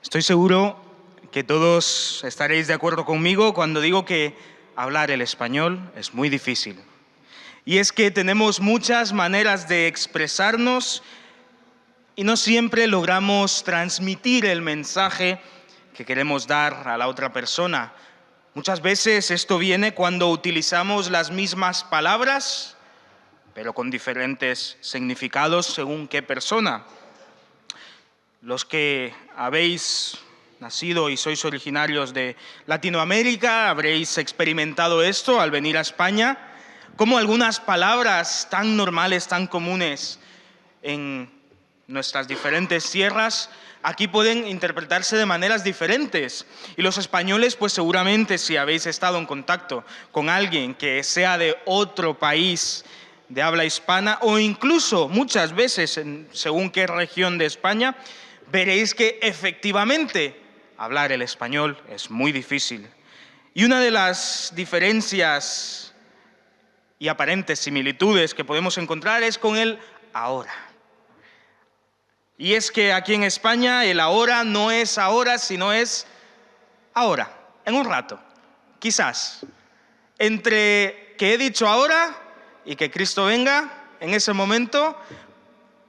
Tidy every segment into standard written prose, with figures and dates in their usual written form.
Estoy seguro que todos estaréis de acuerdo conmigo cuando digo que hablar el español es muy difícil. Y es que tenemos muchas maneras de expresarnos y no siempre logramos transmitir el mensaje que queremos dar a la otra persona. Muchas veces esto viene cuando utilizamos las mismas palabras, pero con diferentes significados según qué persona. Los que habéis nacido y sois originarios de Latinoamérica, habréis experimentado esto al venir a España, como algunas palabras tan normales, tan comunes en nuestras diferentes tierras, aquí pueden interpretarse de maneras diferentes. Y los españoles, pues seguramente si habéis estado en contacto con alguien que sea de otro país de habla hispana, o incluso muchas veces, según qué región de España, veréis que efectivamente hablar el español es muy difícil. Y una de las diferencias y aparentes similitudes que podemos encontrar es con el ahora. Y es que aquí en España el ahora no es ahora, sino es ahora, en un rato, quizás. Entre que he dicho ahora y que Cristo venga, en ese momento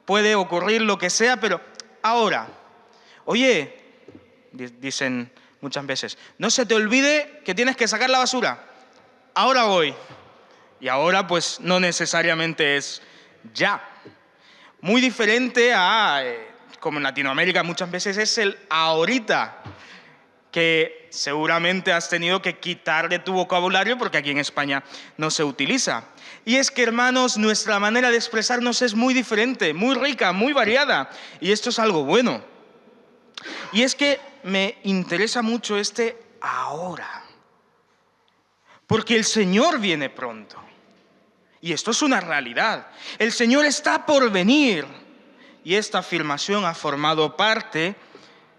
puede ocurrir lo que sea, pero ahora. Oye, dicen muchas veces, no se te olvide que tienes que sacar la basura. Ahora voy. Y ahora pues no necesariamente es ya. Muy diferente a, como en Latinoamérica muchas veces es el ahorita, que seguramente has tenido que quitar de tu vocabulario porque aquí en España no se utiliza. Y es que, hermanos, nuestra manera de expresarnos es muy diferente, muy rica, muy variada. Y esto es algo bueno. Y es que me interesa mucho este ahora, porque el Señor viene pronto. Y esto es una realidad. El Señor está por venir. Y esta afirmación ha formado parte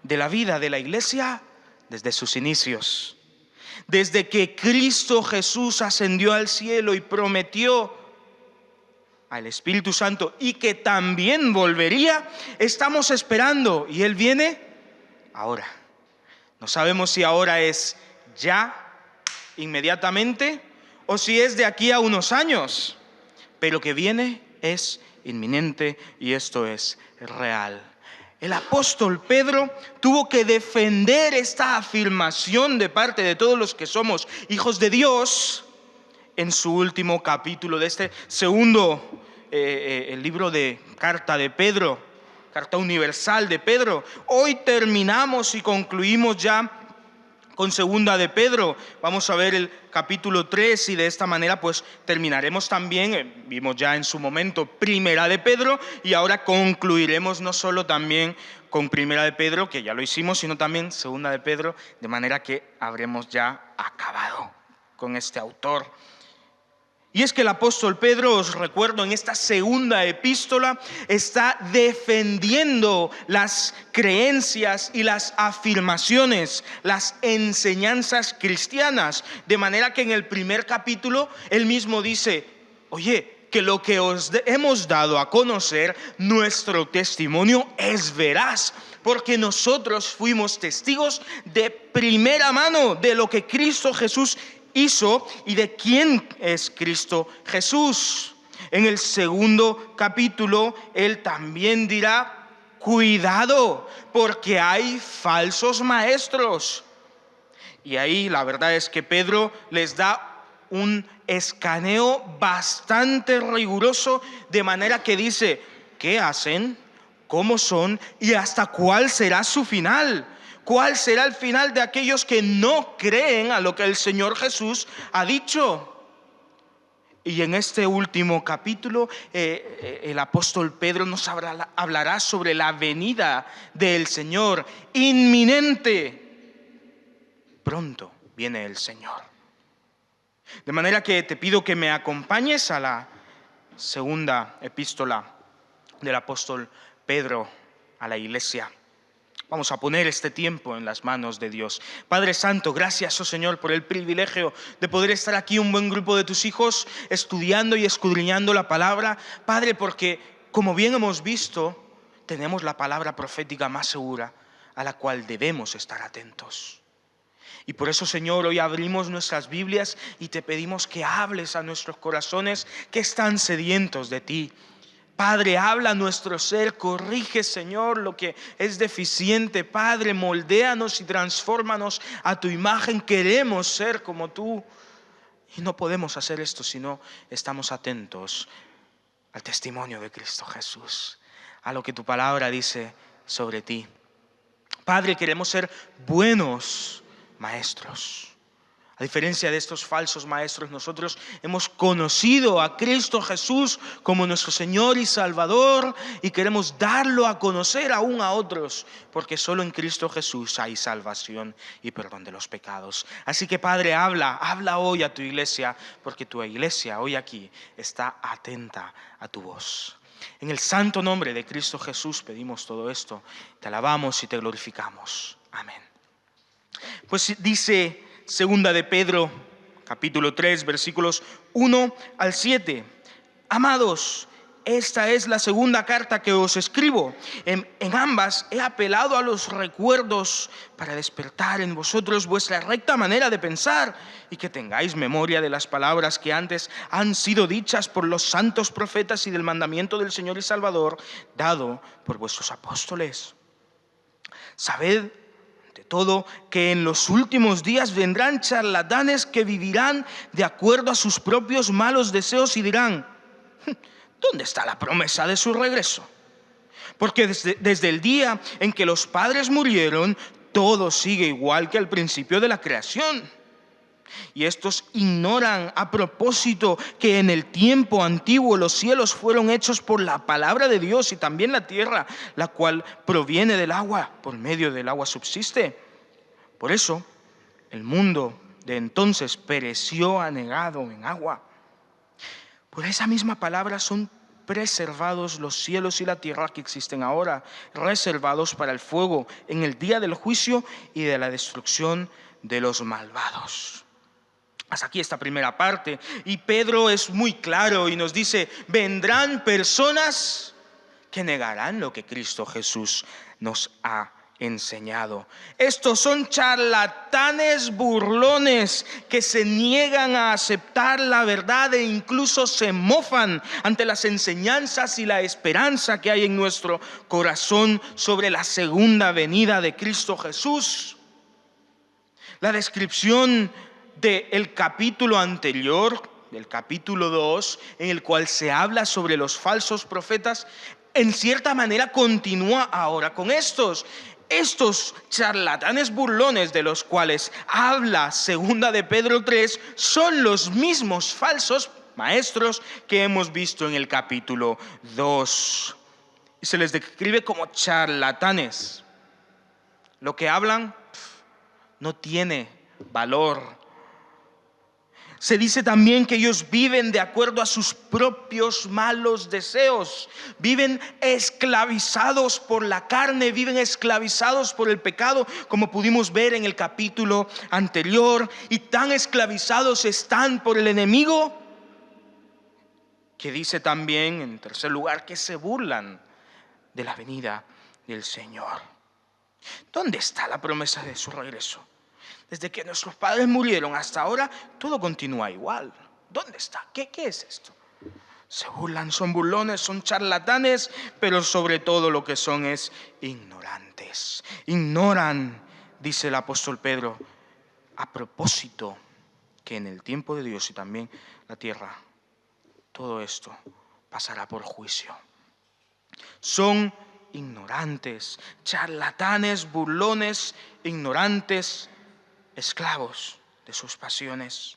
de la vida de la Iglesia desde sus inicios. Desde que Cristo Jesús ascendió al cielo y prometió al Espíritu Santo y que también volvería, estamos esperando. Y Él viene ahora. No sabemos si ahora es ya, inmediatamente, o si es de aquí a unos años, pero que viene es inminente y esto es real. El apóstol Pedro tuvo que defender esta afirmación de parte de todos los que somos hijos de Dios en su último capítulo de este segundo el libro de carta de Pedro, carta universal de Pedro. Hoy terminamos y concluimos ya con segunda de Pedro. Vamos a ver el capítulo 3 y de esta manera pues terminaremos también, vimos ya en su momento primera de Pedro y ahora concluiremos no solo también con primera de Pedro, que ya lo hicimos, sino también segunda de Pedro, de manera que habremos ya acabado con este autor. Y es que el apóstol Pedro, os recuerdo, en esta segunda epístola está defendiendo las creencias y las afirmaciones, las enseñanzas cristianas. De manera que en el primer capítulo él mismo dice, oye, que lo que os hemos dado a conocer, nuestro testimonio es veraz, porque nosotros fuimos testigos de primera mano de lo que Cristo Jesús hizo y de quién es Cristo Jesús. En el segundo capítulo él también dirá, cuidado, porque hay falsos maestros. Y ahí la verdad es que Pedro les da un escaneo bastante riguroso, de manera que dice, ¿qué hacen? ¿Cómo son? ¿Y hasta cuál será su final? ¿Cuál será el final de aquellos que no creen a lo que el Señor Jesús ha dicho? Y en este último capítulo, el apóstol Pedro nos hablará sobre la venida del Señor inminente. Pronto viene el Señor. De manera que te pido que me acompañes a la segunda epístola del apóstol Pedro a la iglesia. Vamos a poner este tiempo en las manos de Dios. Padre Santo, gracias, oh Señor, por el privilegio de poder estar aquí un buen grupo de tus hijos estudiando y escudriñando la palabra. Padre, porque como bien hemos visto, tenemos la palabra profética más segura. a la cual debemos estar atentos. Y por eso, Señor, hoy abrimos nuestras Biblias y te pedimos que hables a nuestros corazones que están sedientos de ti. Padre, habla a nuestro ser, corrige, Señor, lo que es deficiente. Padre, moldéanos y transfórmanos a tu imagen. Queremos ser como tú. Y no podemos hacer esto si no estamos atentos al testimonio de Cristo Jesús, a lo que tu palabra dice sobre ti. Padre, queremos ser buenos maestros. A diferencia de estos falsos maestros, nosotros hemos conocido a Cristo Jesús como nuestro Señor y Salvador y queremos darlo a conocer aún a otros, porque solo en Cristo Jesús hay salvación y perdón de los pecados. Así que, Padre, habla hoy a tu iglesia, porque tu iglesia hoy aquí está atenta a tu voz. En el santo nombre de Cristo Jesús pedimos todo esto, te alabamos y te glorificamos. Amén. Pues dice Segunda de Pedro, capítulo 3, versículos 1 al 7. Amados, esta es la segunda carta que os escribo. En ambas he apelado a los recuerdos para despertar en vosotros vuestra recta manera de pensar y que tengáis memoria de las palabras que antes han sido dichas por los santos profetas y del mandamiento del Señor y Salvador dado por vuestros apóstoles. Sabed de todo que en los últimos días vendrán charlatanes que vivirán de acuerdo a sus propios malos deseos y dirán: ¿dónde está la promesa de su regreso? Porque desde el día en que los padres murieron, todo sigue igual que al principio de la creación. Y estos ignoran a propósito que en el tiempo antiguo los cielos fueron hechos por la palabra de Dios y también la tierra, la cual proviene del agua, por medio del agua subsiste. Por eso el mundo de entonces pereció anegado en agua. Por esa misma palabra son preservados los cielos y la tierra que existen ahora, reservados para el fuego en el día del juicio y de la destrucción de los malvados. Hasta aquí esta primera parte. Y Pedro es muy claro y nos dice: vendrán personas que negarán lo que Cristo Jesús nos ha enseñado. Estos son charlatanes burlones que se niegan a aceptar la verdad e incluso se mofan ante las enseñanzas y la esperanza que hay en nuestro corazón sobre la segunda venida de Cristo Jesús. La descripción del capítulo anterior, del capítulo 2, en el cual se habla sobre los falsos profetas, en cierta manera continúa ahora con estos charlatanes burlones de los cuales habla Segunda de Pedro 3, son los mismos falsos maestros que hemos visto en el capítulo 2. Y se les describe como charlatanes. Lo que hablan no tiene valor. Se dice también que ellos viven de acuerdo a sus propios malos deseos. Viven esclavizados por la carne, viven esclavizados por el pecado, como pudimos ver en el capítulo anterior. Y tan esclavizados están por el enemigo, que dice también, en tercer lugar, que se burlan de la venida del Señor. ¿Dónde está la promesa de su regreso? Desde que nuestros padres murieron hasta ahora, todo continúa igual. ¿Dónde está? ¿Qué es esto? Se burlan, son burlones, son charlatanes, pero sobre todo lo que son es ignorantes. Ignoran, dice el apóstol Pedro, a propósito que en el tiempo de Dios y también la tierra, todo esto pasará por juicio. Son ignorantes, charlatanes, burlones, ignorantes, esclavos de sus pasiones.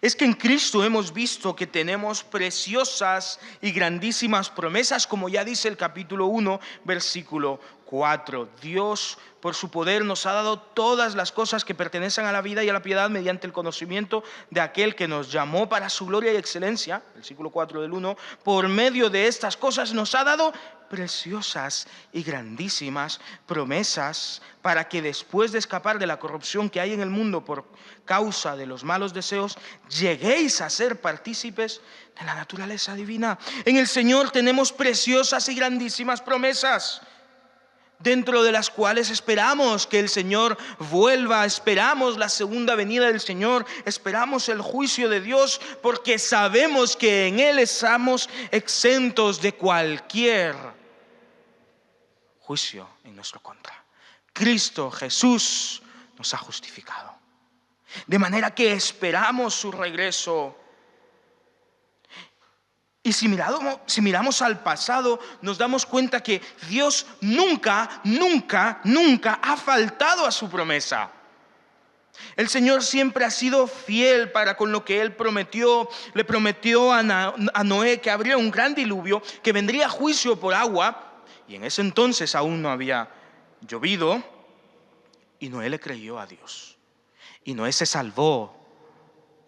Es que en Cristo hemos visto que tenemos preciosas y grandísimas promesas, como ya dice el capítulo 1, versículo 4. Dios, por su poder, nos ha dado todas las cosas que pertenecen a la vida y a la piedad mediante el conocimiento de aquel que nos llamó para su gloria y excelencia. Versículo 4 del 1. Por medio de estas cosas nos ha dado preciosas y grandísimas promesas para que después de escapar de la corrupción que hay en el mundo por causa de los malos deseos, lleguéis a ser partícipes de la naturaleza divina. En el Señor tenemos preciosas y grandísimas promesas. dentro de las cuales esperamos que el Señor vuelva, esperamos la segunda venida del Señor, esperamos el juicio de Dios, porque sabemos que en Él estamos exentos de cualquier juicio en nuestro contra. Cristo Jesús nos ha justificado, de manera que esperamos su regreso. Y si miramos al pasado, nos damos cuenta que Dios nunca ha faltado a su promesa. El Señor siempre ha sido fiel para con lo que Él prometió. Le prometió a Noé que habría un gran diluvio, que vendría juicio por agua. Y en ese entonces aún no había llovido. Y Noé le creyó a Dios. Y Noé se salvó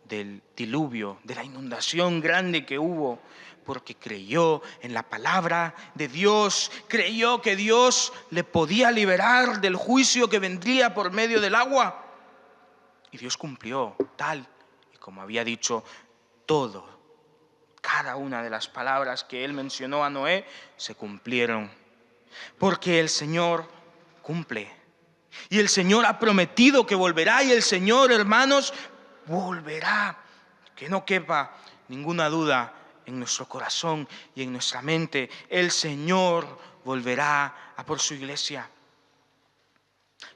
del diluvio, de la inundación grande que hubo, porque creyó en la palabra de Dios, creyó que Dios le podía liberar del juicio que vendría por medio del agua. Y Dios cumplió tal y como había dicho todo. Cada una de las palabras que Él mencionó a Noé se cumplieron, porque el Señor cumple. Y el Señor ha prometido que volverá, y el Señor, hermanos, volverá. Que no quepa ninguna duda en nuestro corazón y en nuestra mente. El Señor volverá a por su iglesia.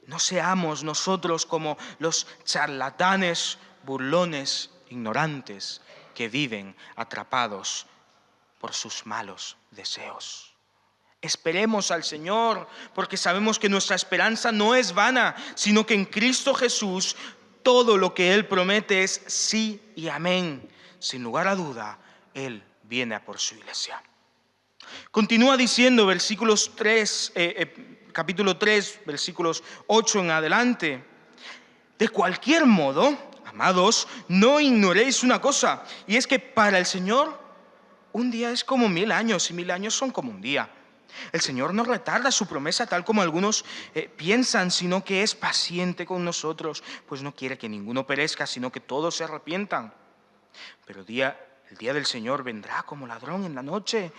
No seamos nosotros como los charlatanes, burlones, ignorantes que viven atrapados por sus malos deseos. Esperemos al Señor, porque sabemos que nuestra esperanza no es vana, sino que en Cristo Jesús todo lo que Él promete es sí y amén. Sin lugar a duda, Él viene a por su iglesia. Continúa diciendo capítulo 3, versículos 8 en adelante. De cualquier modo, amados, no ignoréis una cosa, y es que para el Señor un día es como 1000 años, y 1000 años son como un día. El Señor no retarda su promesa tal como algunos piensan, sino que es paciente con nosotros, pues no quiere que ninguno perezca, sino que todos se arrepientan. Pero el día del Señor vendrá como ladrón en la noche.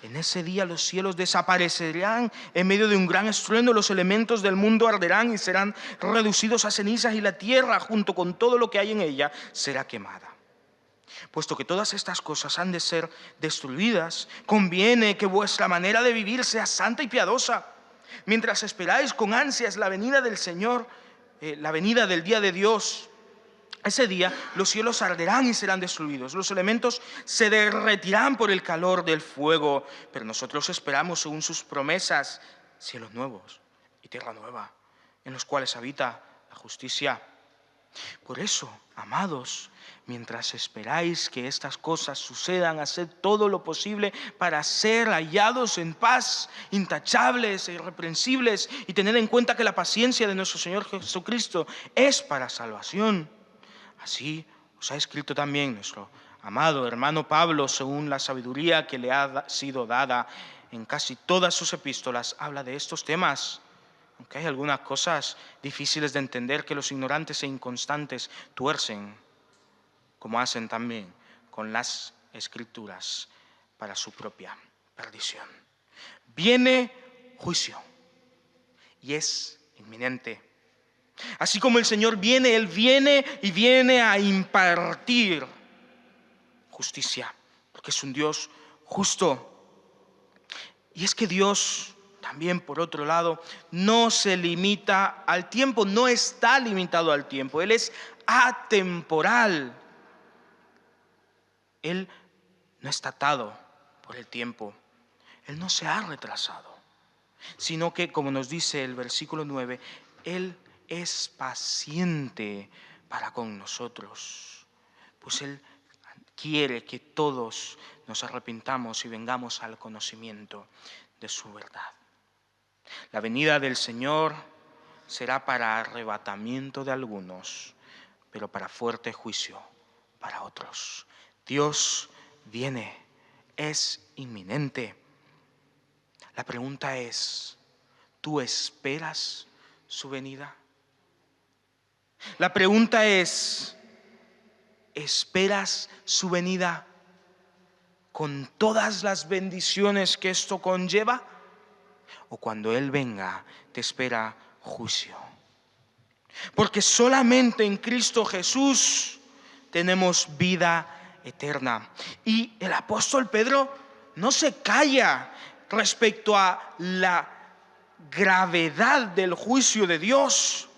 En ese día los cielos desaparecerán en medio de un gran estruendo, los elementos del mundo arderán y serán reducidos a cenizas, y la tierra junto con todo lo que hay en ella será quemada. Puesto que todas estas cosas han de ser destruidas, conviene que vuestra manera de vivir sea santa y piadosa, mientras esperáis con ansias la venida del Señor, la venida del día de Dios. Ese día los cielos arderán y serán destruidos, los elementos se derretirán por el calor del fuego, pero nosotros esperamos, según sus promesas, cielos nuevos y tierra nueva, en los cuales habita la justicia. Por eso, amados, mientras esperáis que estas cosas sucedan, haced todo lo posible para ser hallados en paz, intachables e irreprensibles, y tener en cuenta que la paciencia de nuestro Señor Jesucristo es para salvación. Así os ha escrito también nuestro amado hermano Pablo, según la sabiduría que le ha sido dada en casi todas sus epístolas, habla de estos temas. Aunque hay algunas cosas difíciles de entender que los ignorantes e inconstantes tuercen, como hacen también con las Escrituras para su propia perdición. Viene juicio y es inminente. Así como el Señor viene, Él viene y viene a impartir justicia, porque es un Dios justo. Y es que Dios también, por otro lado, no se limita al tiempo, no está limitado al tiempo. Él es atemporal. Él no está atado por el tiempo. Él no se ha retrasado, sino que, como nos dice el versículo 9, Él es paciente para con nosotros, pues Él quiere que todos nos arrepintamos y vengamos al conocimiento de su verdad. La venida del Señor será para arrebatamiento de algunos, pero para fuerte juicio para otros. Dios viene, es inminente. La pregunta es, ¿tú esperas su venida? La pregunta es, ¿esperas su venida con todas las bendiciones que esto conlleva? o cuando Él venga, te espera juicio. Porque solamente en Cristo Jesús tenemos vida eterna. Y el apóstol Pedro no se calla respecto a la gravedad del juicio de Dios.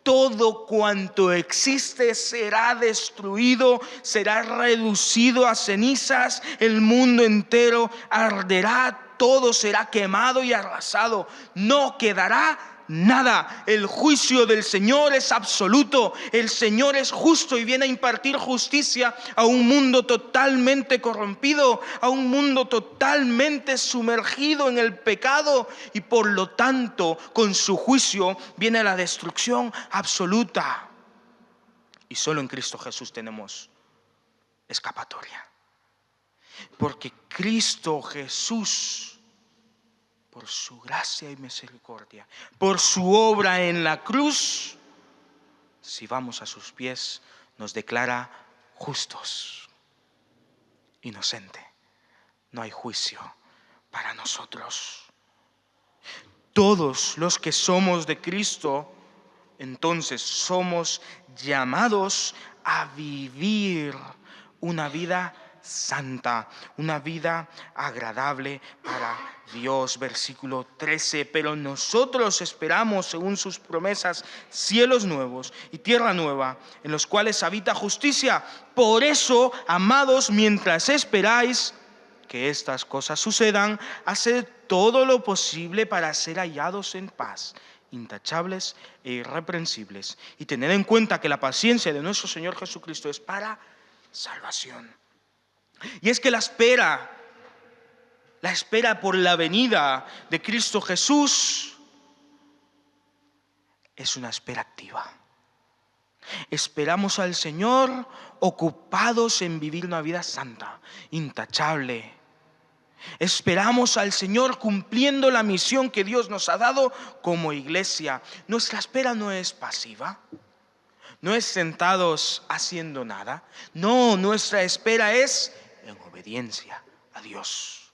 Todo cuanto existe será destruido, será reducido a cenizas, el mundo entero arderá, todo será quemado y arrasado, no quedará nada. El juicio del Señor es absoluto, el Señor es justo y viene a impartir justicia a un mundo totalmente corrompido, a un mundo totalmente sumergido en el pecado, y por lo tanto con su juicio viene la destrucción absoluta. Y solo en Cristo Jesús tenemos escapatoria, porque Cristo Jesús, por su gracia y misericordia, por su obra en la cruz, si vamos a sus pies, nos declara justos, inocente. No hay juicio para nosotros. Todos los que somos de Cristo, entonces somos llamados a vivir una vida santa, una vida agradable para Dios. Versículo 13: pero nosotros esperamos, según sus promesas, cielos nuevos y tierra nueva, en los cuales habita justicia. Por eso, amados, mientras esperáis que estas cosas sucedan, haced todo lo posible para ser hallados en paz, intachables e irreprensibles, y tened en cuenta que la paciencia de nuestro Señor Jesucristo es para salvación. Y es que la espera por la venida de Cristo Jesús es una espera activa. Esperamos al Señor ocupados en vivir una vida santa, intachable. Esperamos al Señor cumpliendo la misión que Dios nos ha dado como iglesia. Nuestra espera no es pasiva, no es sentados haciendo nada. No, nuestra espera es en obediencia a Dios.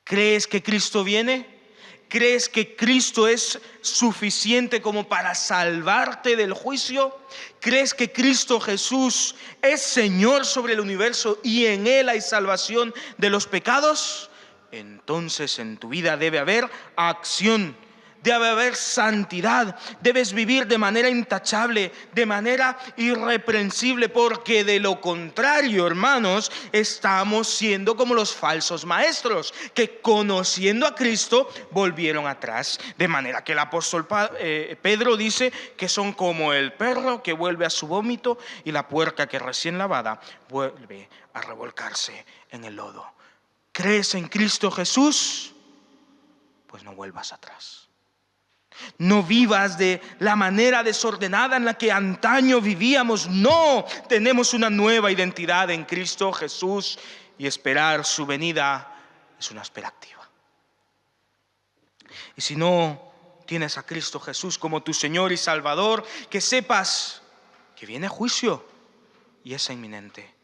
¿Crees que Cristo viene? ¿Crees que Cristo es suficiente como para salvarte del juicio? ¿Crees que Cristo Jesús es Señor sobre el universo y en Él hay salvación de los pecados? Entonces en tu vida debe haber acción, debe haber santidad, debes vivir de manera intachable, de manera irreprensible, porque de lo contrario, hermanos, estamos siendo como los falsos maestros que, conociendo a Cristo, volvieron atrás. De manera que el apóstol Pedro dice que son como el perro que vuelve a su vómito y la puerca que recién lavada vuelve a revolcarse en el lodo. ¿Crees en Cristo Jesús? Pues no vuelvas atrás. No vivas de la manera desordenada en la que antaño vivíamos. No, tenemos una nueva identidad en Cristo Jesús, y esperar su venida es una espera activa. Y si no tienes a Cristo Jesús como tu Señor y Salvador, que sepas que viene juicio y es inminente.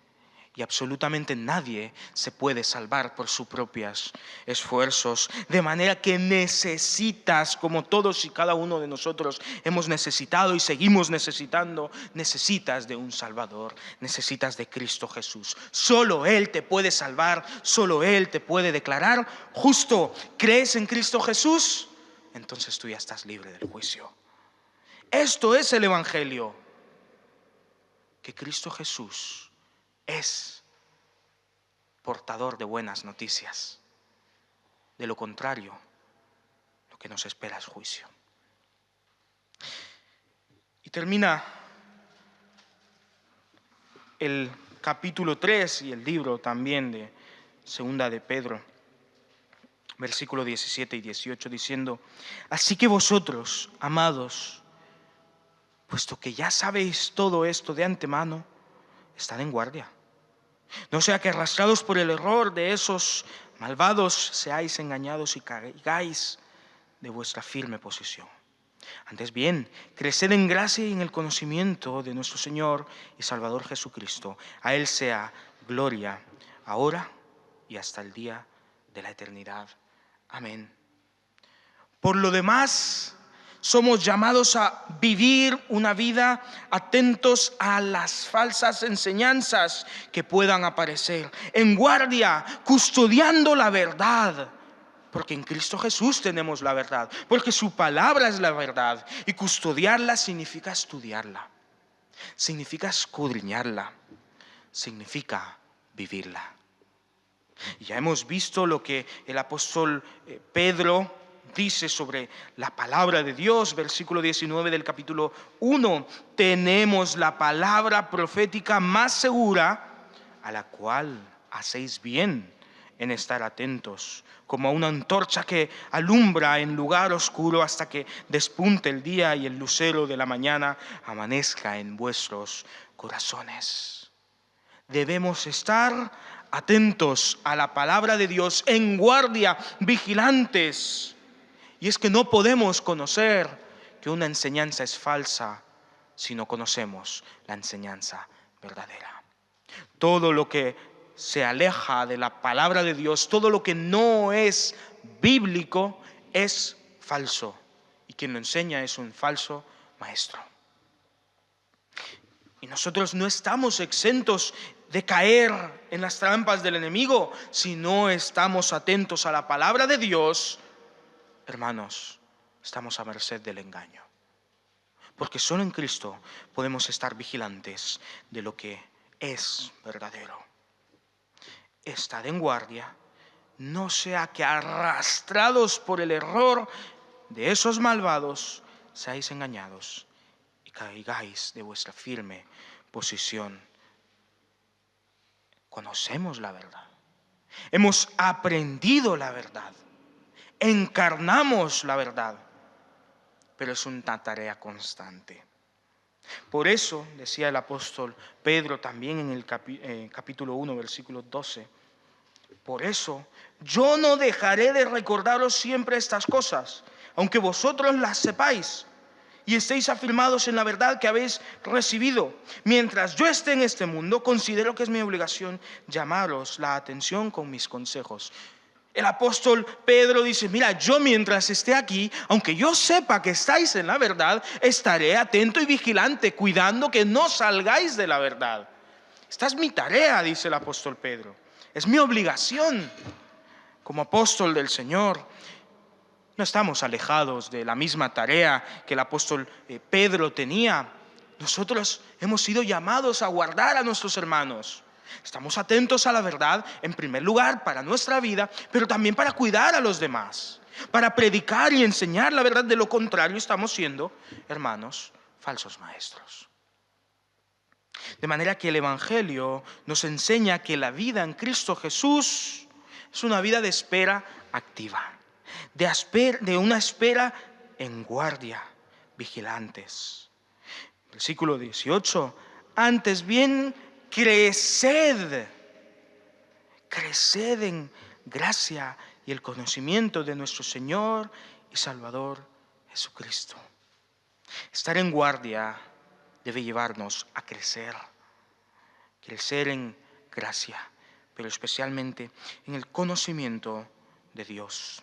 Y absolutamente nadie se puede salvar por sus propios esfuerzos. De manera que necesitas, como todos y cada uno de nosotros hemos necesitado y seguimos necesitando, necesitas de un Salvador, necesitas de Cristo Jesús. Solo Él te puede salvar, solo Él te puede declarar justo. ¿Crees en Cristo Jesús? Entonces tú ya estás libre del juicio. Esto es el Evangelio, que Cristo Jesús es portador de buenas noticias. De lo contrario, lo que nos espera es juicio. Y termina el capítulo 3 y el libro también de Segunda de Pedro, versículos 17 y 18, diciendo: así que vosotros, amados, puesto que ya sabéis todo esto de antemano, estad en guardia. No sea que, arrastrados por el error de esos malvados, seáis engañados y caigáis de vuestra firme posición. Antes bien, creced en gracia y en el conocimiento de nuestro Señor y Salvador Jesucristo. A Él sea gloria, ahora y hasta el día de la eternidad. Amén Por lo demás, somos llamados a vivir una vida atentos a las falsas enseñanzas que puedan aparecer, en guardia, custodiando la verdad, porque en Cristo Jesús tenemos la verdad, porque su palabra es la verdad, y custodiarla significa estudiarla, significa escudriñarla, significa vivirla. Y ya hemos visto lo que el apóstol Pedro dice sobre la palabra de Dios, versículo 19 del capítulo 1. Tenemos la palabra profética más segura, a la cual hacéis bien en estar atentos, como a una antorcha que alumbra en lugar oscuro hasta que despunte el día y el lucero de la mañana amanezca en vuestros corazones. Debemos estar atentos a la palabra de Dios, en guardia, vigilantes. Y es que no podemos conocer que una enseñanza es falsa si no conocemos la enseñanza verdadera. Todo lo que se aleja de la palabra de Dios, todo lo que no es bíblico, es falso. Y quien lo enseña es un falso maestro. Y nosotros no estamos exentos de caer en las trampas del enemigo si no estamos atentos a la palabra de Dios. Hermanos, estamos a merced del engaño. Porque solo en Cristo podemos estar vigilantes de lo que es verdadero. Estad en guardia, no sea que arrastrados por el error de esos malvados seáis engañados y caigáis de vuestra firme posición. Conocemos la verdad, hemos aprendido la verdad, encarnamos la verdad, pero es una tarea constante. Por eso, decía el apóstol Pedro también en el capítulo 1, versículo 12, por eso yo no dejaré de recordaros siempre estas cosas, aunque vosotros las sepáis y estéis afirmados en la verdad que habéis recibido. Mientras yo esté en este mundo, considero que es mi obligación llamaros la atención con mis consejos. El apóstol Pedro dice, mira, yo mientras esté aquí, aunque yo sepa que estáis en la verdad, estaré atento y vigilante, cuidando que no salgáis de la verdad. Esta es mi tarea, dice el apóstol Pedro. Es mi obligación como apóstol del Señor. No estamos alejados de la misma tarea que el apóstol Pedro tenía. Nosotros hemos sido llamados a guardar a nuestros hermanos. Estamos atentos a la verdad, en primer lugar, para nuestra vida, pero también para cuidar a los demás, para predicar y enseñar la verdad. De lo contrario, estamos siendo, hermanos, falsos maestros. De manera que el Evangelio nos enseña que la vida en Cristo Jesús es una vida de espera activa, de una espera en guardia, vigilantes. Versículo 18, antes bien, creced en gracia y el conocimiento de nuestro Señor y Salvador Jesucristo. Estar en guardia debe llevarnos a crecer en gracia, pero especialmente en el conocimiento de Dios.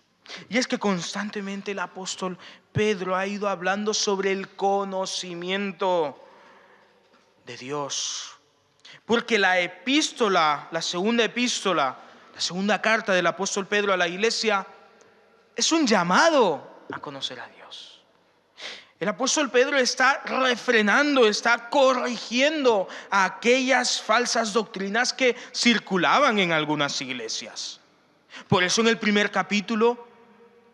Y es que constantemente el apóstol Pedro ha ido hablando sobre el conocimiento de Dios. Porque la segunda carta del apóstol Pedro a la iglesia es un llamado a conocer a Dios. El apóstol Pedro está refrenando, está corrigiendo a aquellas falsas doctrinas que circulaban en algunas iglesias. Por eso en el primer capítulo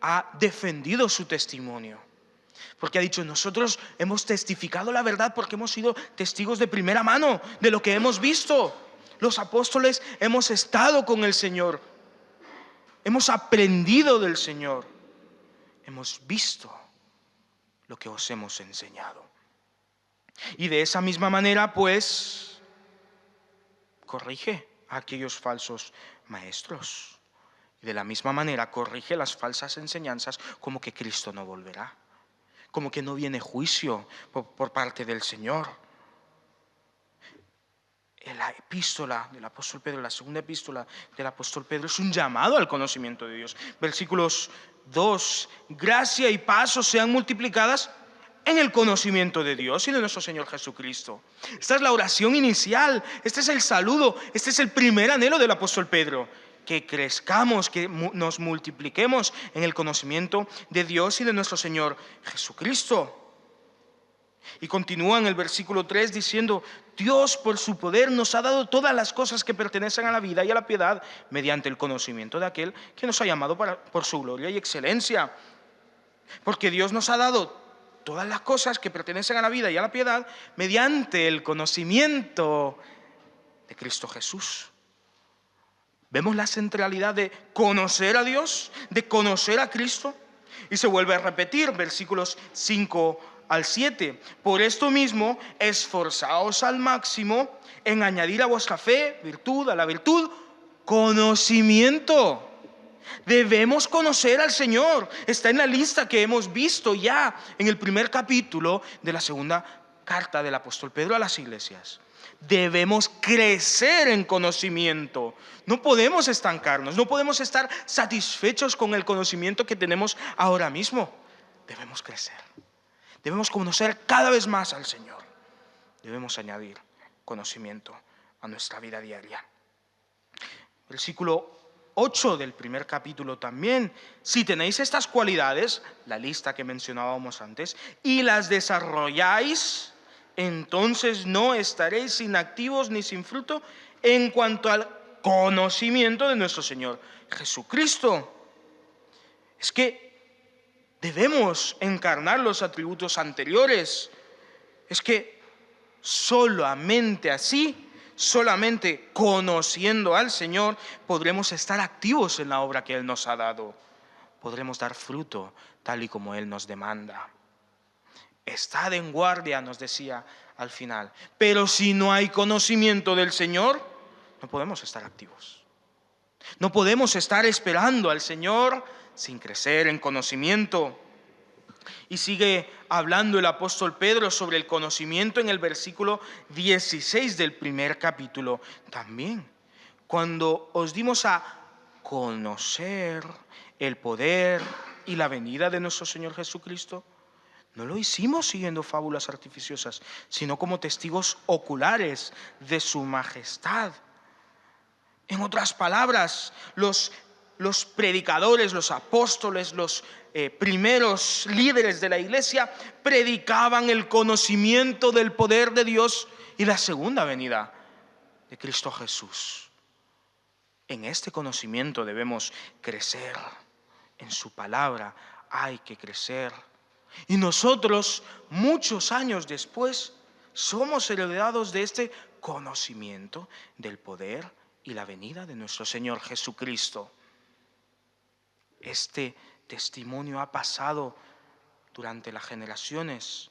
ha defendido su testimonio. Porque ha dicho, nosotros hemos testificado la verdad porque hemos sido testigos de primera mano de lo que hemos visto. Los apóstoles hemos estado con el Señor, hemos aprendido del Señor, hemos visto lo que os hemos enseñado. Y de esa misma manera, pues, corrige a aquellos falsos maestros. Y de la misma manera corrige las falsas enseñanzas, como que Cristo no volverá, como que no viene juicio por parte del Señor. la epístola del apóstol Pedro, la segunda epístola del apóstol Pedro, es un llamado al conocimiento de Dios. Versículos 2, gracia y paz sean multiplicadas en el conocimiento de Dios y de nuestro Señor Jesucristo. Esta es la oración inicial, este es el saludo, este es el primer anhelo del apóstol Pedro. Que crezcamos, que nos multipliquemos en el conocimiento de Dios y de nuestro Señor Jesucristo. Y continúa en el versículo 3 diciendo: Dios por su poder nos ha dado todas las cosas que pertenecen a la vida y a la piedad mediante el conocimiento de aquel que nos ha llamado por su gloria y excelencia. Porque Dios nos ha dado todas las cosas que pertenecen a la vida y a la piedad mediante el conocimiento de Cristo Jesús. Vemos la centralidad de conocer a Dios, de conocer a Cristo. Y se vuelve a repetir, versículos 5 al 7. Por esto mismo, esforzaos al máximo en añadir a vuestra fe virtud, a la virtud, conocimiento. Debemos conocer al Señor. Está en la lista que hemos visto ya en el primer capítulo de la segunda carta del apóstol Pedro a las iglesias. Debemos crecer en conocimiento. No podemos estancarnos, no podemos estar satisfechos con el conocimiento que tenemos ahora mismo. Debemos crecer. Debemos conocer cada vez más al Señor. Debemos añadir conocimiento a nuestra vida diaria. Versículo 8 del primer capítulo también. Si tenéis estas cualidades, la lista que mencionábamos antes, y las desarrolláis, entonces no estaréis inactivos ni sin fruto en cuanto al conocimiento de nuestro Señor Jesucristo. Es que debemos encarnar los atributos anteriores. Es que solamente así, solamente conociendo al Señor, podremos estar activos en la obra que Él nos ha dado. Podremos dar fruto tal y como Él nos demanda. Estad en guardia, nos decía al final. Pero si no hay conocimiento del Señor, no podemos estar activos. No podemos estar esperando al Señor sin crecer en conocimiento. Y sigue hablando el apóstol Pedro sobre el conocimiento en el versículo 16 del primer capítulo también. Cuando os dimos a conocer el poder y la venida de nuestro Señor Jesucristo, no lo hicimos siguiendo fábulas artificiosas, sino como testigos oculares de su majestad. En otras palabras, los predicadores, los apóstoles, los primeros líderes de la iglesia predicaban el conocimiento del poder de Dios y la segunda venida de Cristo Jesús. En este conocimiento debemos crecer. En su palabra hay que crecer. Y nosotros, muchos años después, somos heredados de este conocimiento del poder y la venida de nuestro Señor Jesucristo. Este testimonio ha pasado durante las generaciones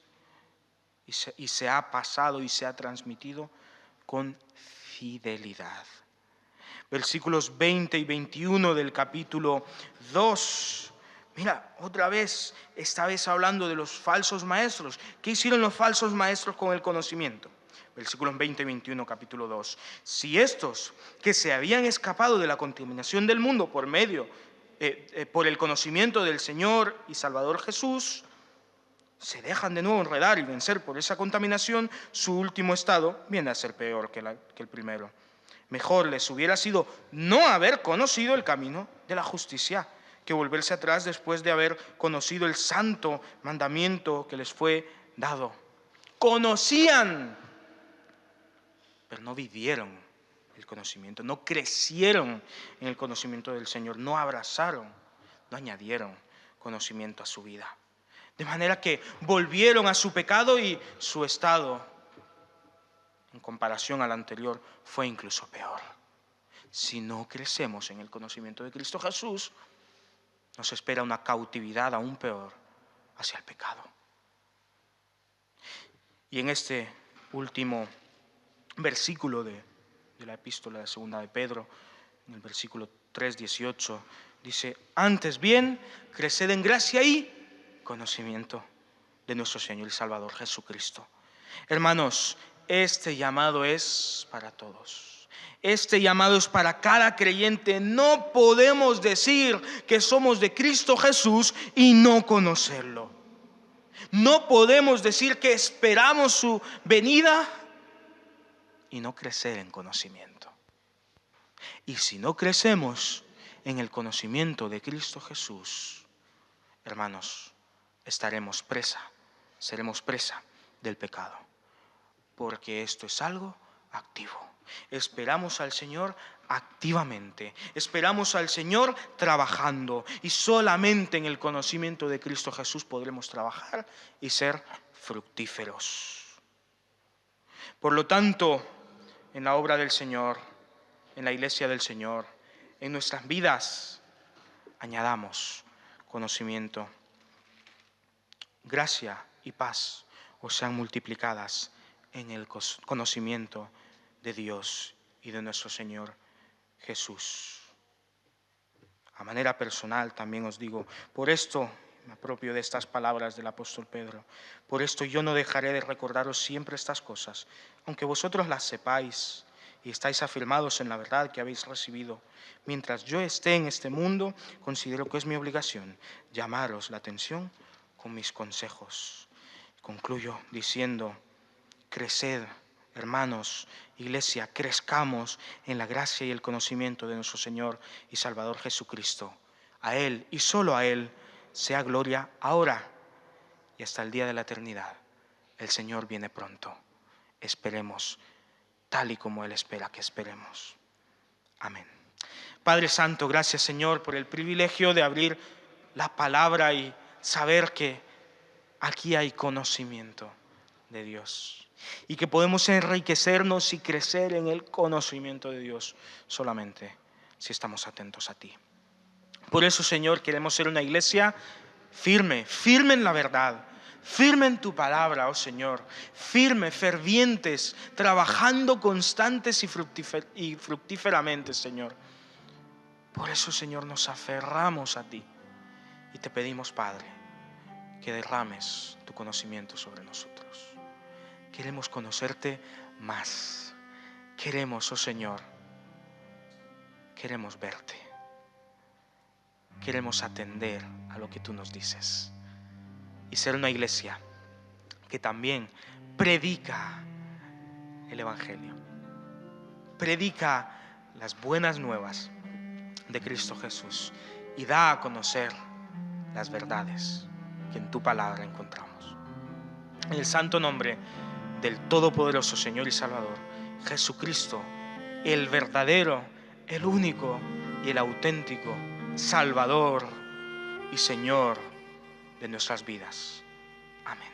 y se ha pasado y se ha transmitido con fidelidad. Versículos 20 y 21 del capítulo 2. Mira, otra vez, esta vez hablando de los falsos maestros. ¿Qué hicieron los falsos maestros con el conocimiento? Versículos 20 y 21, capítulo 2. Si estos que se habían escapado de la contaminación del mundo por el conocimiento del Señor y Salvador Jesús, se dejan de nuevo enredar y vencer por esa contaminación, su último estado viene a ser peor que el primero. Mejor les hubiera sido no haber conocido el camino de la justicia que volverse atrás después de haber conocido el santo mandamiento que les fue dado. Conocían, pero no vivieron el conocimiento, no crecieron en el conocimiento del Señor, no abrazaron, no añadieron conocimiento a su vida. De manera que volvieron a su pecado y su estado, en comparación al anterior, fue incluso peor. Si no crecemos en el conocimiento de Cristo Jesús, nos espera una cautividad aún peor hacia el pecado. Y en este último versículo de la epístola de segunda de Pedro, en el versículo 3:18, dice: antes bien, creced en gracia y conocimiento de nuestro Señor y Salvador Jesucristo. Hermanos, este llamado es para todos. Este llamado es para cada creyente. No podemos decir que somos de Cristo Jesús y no conocerlo. No podemos decir que esperamos su venida y no crecer en conocimiento. Y si no crecemos en el conocimiento de Cristo Jesús, hermanos, seremos presa del pecado. Porque esto es algo activo. Esperamos al Señor activamente. Esperamos al Señor trabajando. Y solamente en el conocimiento de Cristo Jesús podremos trabajar y ser fructíferos. Por lo tanto, en la obra del Señor, en la iglesia del Señor, en nuestras vidas, añadamos conocimiento. Gracia y paz os sean multiplicadas en el conocimiento de Dios y de nuestro Señor Jesús. A manera personal también os digo, por esto me apropio de estas palabras del apóstol Pedro, por esto yo no dejaré de recordaros siempre estas cosas, aunque vosotros las sepáis y estáis afirmados en la verdad que habéis recibido. Mientras yo esté en este mundo, considero que es mi obligación llamaros la atención con mis consejos. Concluyo diciendo, creced, hermanos, iglesia, crezcamos en la gracia y el conocimiento de nuestro Señor y Salvador Jesucristo. A Él y solo a Él sea gloria ahora y hasta el día de la eternidad. El Señor viene pronto. Esperemos tal y como Él espera que esperemos. Amén. Padre Santo, gracias Señor por el privilegio de abrir la palabra y saber que aquí hay conocimiento de Dios y que podemos enriquecernos y crecer en el conocimiento de Dios solamente si estamos atentos a ti. Por eso, Señor, queremos ser una iglesia firme en la verdad, firme en tu palabra, oh Señor, firme, fervientes, trabajando constantes y fructíferamente, Señor. Por eso, Señor, nos aferramos a ti y te pedimos, Padre, que derrames tu conocimiento sobre nosotros. Queremos conocerte más. Queremos, oh Señor, queremos verte. Queremos atender a lo que tú nos dices y ser una iglesia que también predica el Evangelio, predica las buenas nuevas de Cristo Jesús y da a conocer las verdades que en tu palabra encontramos. En el santo nombre del Todopoderoso Señor y Salvador, Jesucristo, el verdadero, el único y el auténtico Salvador y Señor de nuestras vidas. Amén.